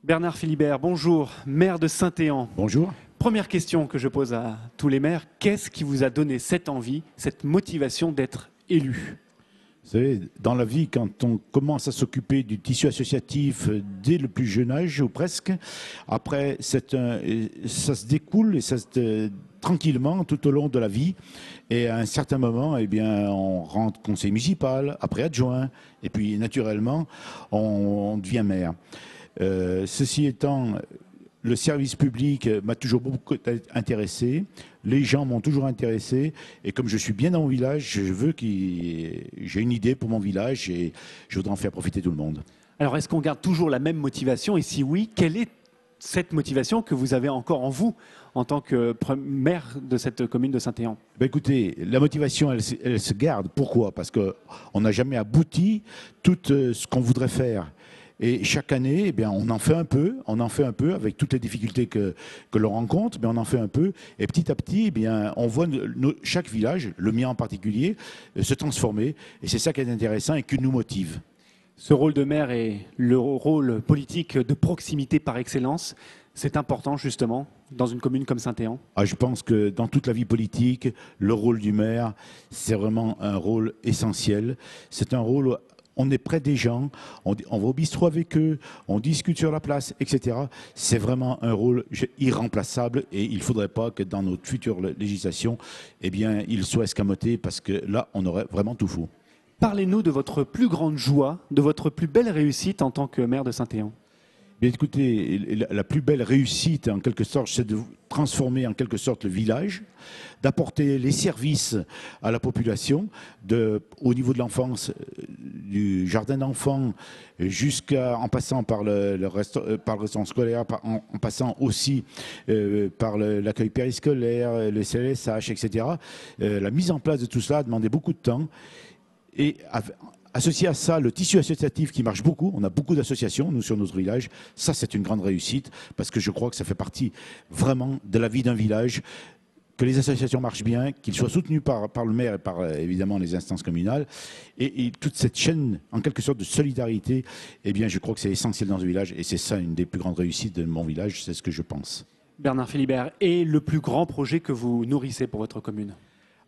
Bernard Philibert, bonjour, maire de Saint-Éan. Bonjour. Première question que je pose à tous les maires, qu'est-ce qui vous a donné cette envie, cette motivation d'être élu? Vous savez, dans la vie, quand on commence à s'occuper du tissu associatif dès le plus jeune âge, ou presque, après, ça se découle et tranquillement tout au long de la vie. Et à un certain moment, eh bien, on rentre conseiller municipal, après adjoint, et puis naturellement, on devient maire. Ceci étant, le service public m'a toujours beaucoup intéressé, les gens m'ont toujours intéressé, et comme je suis bien dans mon village, j'ai une idée pour mon village et je voudrais en faire profiter tout le monde. Alors, est-ce qu'on garde toujours la même motivation? Et si oui, quelle est cette motivation que vous avez encore en vous en tant que maire de cette commune de Saint-Éan? Ben écoutez, la motivation, elle se garde. Pourquoi? Parce qu'on n'a jamais abouti tout ce qu'on voudrait faire. Et chaque année, eh bien, on en fait un peu avec toutes les difficultés que l'on rencontre, mais on en fait un peu. Et petit à petit, eh bien, on voit chaque village, le mien en particulier, se transformer. Et c'est ça qui est intéressant et qui nous motive. Ce rôle de maire est le rôle politique de proximité par excellence. C'est important justement dans une commune comme Saint-Éan. Je pense que dans toute la vie politique, le rôle du maire, c'est vraiment un rôle essentiel. C'est un rôle... On est près des gens, on va au bistrot avec eux, on discute sur la place, etc. C'est vraiment un rôle irremplaçable et il ne faudrait pas que dans notre future législation, eh bien, il soit escamoté parce que là, on aurait vraiment tout faux. Parlez-nous de votre plus grande joie, de votre plus belle réussite en tant que maire de Saint-Éan. Bien, écoutez, la plus belle réussite, en quelque sorte, c'est de transformer en quelque sorte le village, d'apporter les services à la population, au niveau de l'enfance, du jardin d'enfants, en passant par le restaurant scolaire, en passant aussi par l'accueil périscolaire, le CLSH, etc. La mise en place de tout cela a demandé beaucoup de temps. Et associé à ça, le tissu associatif qui marche beaucoup, on a beaucoup d'associations, nous, sur notre village, ça c'est une grande réussite, parce que je crois que ça fait partie vraiment de la vie d'un village, que les associations marchent bien, qu'ils soient soutenus par le maire et par évidemment les instances communales, et toute cette chaîne, en quelque sorte, de solidarité, eh bien je crois que c'est essentiel dans ce village, et c'est ça une des plus grandes réussites de mon village, c'est ce que je pense. Bernard Philibert, et le plus grand projet que vous nourrissez pour votre commune?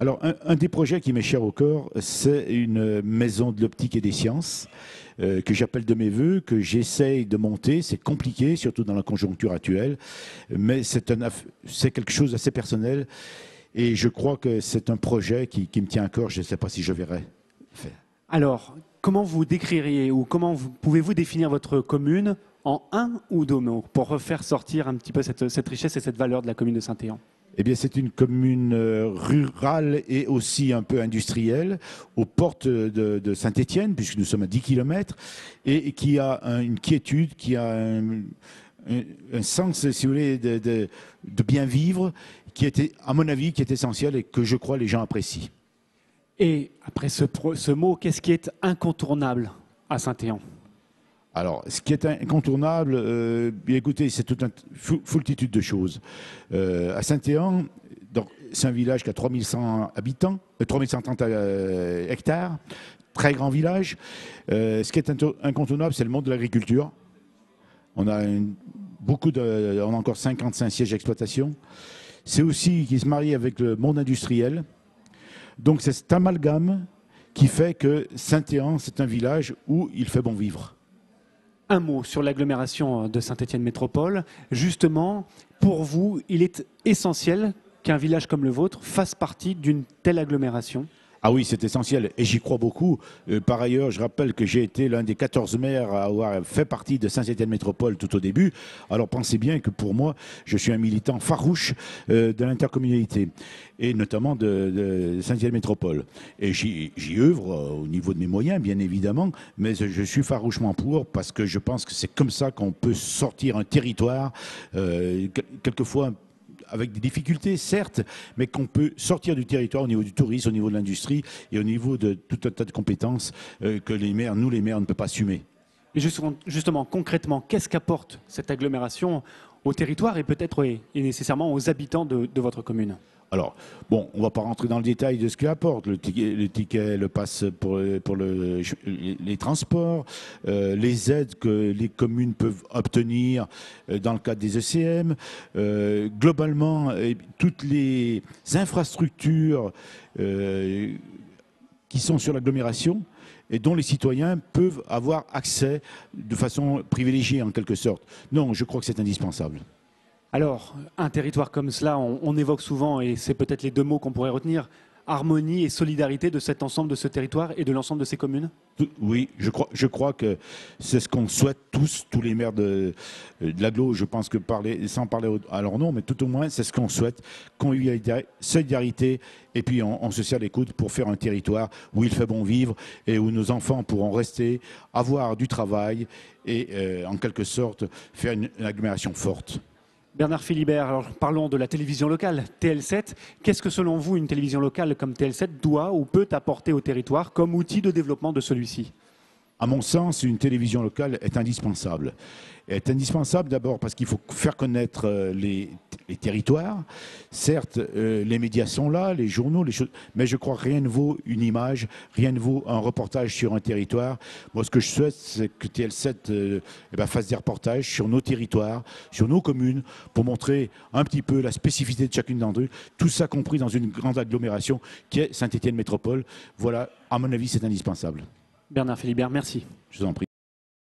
Alors, un des projets qui m'est cher au corps, c'est une maison de l'optique et des sciences que j'appelle de mes voeux, que j'essaye de monter. C'est compliqué, surtout dans la conjoncture actuelle, mais c'est quelque chose d'assez personnel et je crois que c'est un projet qui me tient à cœur. Je ne sais pas si je verrai faire. Alors, comment vous décririez ou comment pouvez-vous définir votre commune en un ou deux mots pour refaire sortir un petit peu cette richesse et cette valeur de la commune de Saint-Éan? Eh bien, c'est une commune rurale et aussi un peu industrielle, aux portes de Saint-Étienne, puisque nous sommes à 10 km, et qui a une quiétude, qui a un sens, si vous voulez, de bien vivre, qui était, à mon avis, qui est essentiel et que je crois les gens apprécient. Et après ce mot, qu'est-ce qui est incontournable à Saint-Éan? Alors, ce qui est incontournable, bien écoutez, c'est toute une foultitude de choses. À Saint-Éan, c'est un village qui a 3100 habitants, 3130 hectares, très grand village. Ce qui est incontournable, c'est le monde de l'agriculture. On a on a encore 55 sièges d'exploitation. C'est aussi qui se marie avec le monde industriel. Donc c'est cet amalgame qui fait que Saint-Éan, c'est un village où il fait bon vivre. Un mot sur l'agglomération de Saint-Étienne Métropole. Justement, pour vous, il est essentiel qu'un village comme le vôtre fasse partie d'une telle agglomération. Ah oui, c'est essentiel et j'y crois beaucoup. Par ailleurs, je rappelle que j'ai été l'un des 14 maires à avoir fait partie de Saint-Étienne Métropole tout au début. Alors pensez bien que pour moi, je suis un militant farouche de l'intercommunalité et notamment de Saint-Étienne Métropole. Et j'y œuvre au niveau de mes moyens, bien évidemment, mais je suis farouchement pour parce que je pense que c'est comme ça qu'on peut sortir un territoire, quelquefois avec des difficultés, certes, mais qu'on peut sortir du territoire au niveau du tourisme, au niveau de l'industrie et au niveau de tout un tas de compétences que nous les maires, ne peut pas assumer. Et justement, concrètement, qu'est-ce qu'apporte cette agglomération au territoire et peut-être et nécessairement aux habitants de votre commune? Alors, bon, on ne va pas rentrer dans le détail de ce qu'il apporte, le pass pour les transports, les aides que les communes peuvent obtenir dans le cadre des ECM, globalement, toutes les infrastructures qui sont sur l'agglomération et dont les citoyens peuvent avoir accès de façon privilégiée en quelque sorte. Non, je crois que c'est indispensable. Alors, un territoire comme cela, on évoque souvent, et c'est peut-être les deux mots qu'on pourrait retenir, harmonie et solidarité de cet ensemble de ce territoire et de l'ensemble de ces communes? Oui, je crois que c'est ce qu'on souhaite tous les maires de l'agglo. Je pense que sans parler à leur nom, mais tout au moins, c'est ce qu'on souhaite. Convivialité, solidarité, et puis on se serre les coudes pour faire un territoire où il fait bon vivre et où nos enfants pourront rester, avoir du travail et en quelque sorte faire une agglomération forte. Bernard Philibert, alors parlons de la télévision locale, TL7. Qu'est-ce que selon vous une télévision locale comme TL7 doit ou peut apporter au territoire comme outil de développement de celui-ci? À mon sens, une télévision locale est indispensable. Elle est indispensable d'abord parce qu'il faut faire connaître les territoires. Certes, les médias sont là, les journaux, les choses, mais je crois que rien ne vaut une image, rien ne vaut un reportage sur un territoire. Moi, ce que je souhaite, c'est que TL7 fasse des reportages sur nos territoires, sur nos communes, pour montrer un petit peu la spécificité de chacune d'entre eux. Tout ça compris dans une grande agglomération qui est Saint-Étienne Métropole. Voilà, à mon avis, c'est indispensable. Bernard Philibert, merci. Je vous en prie.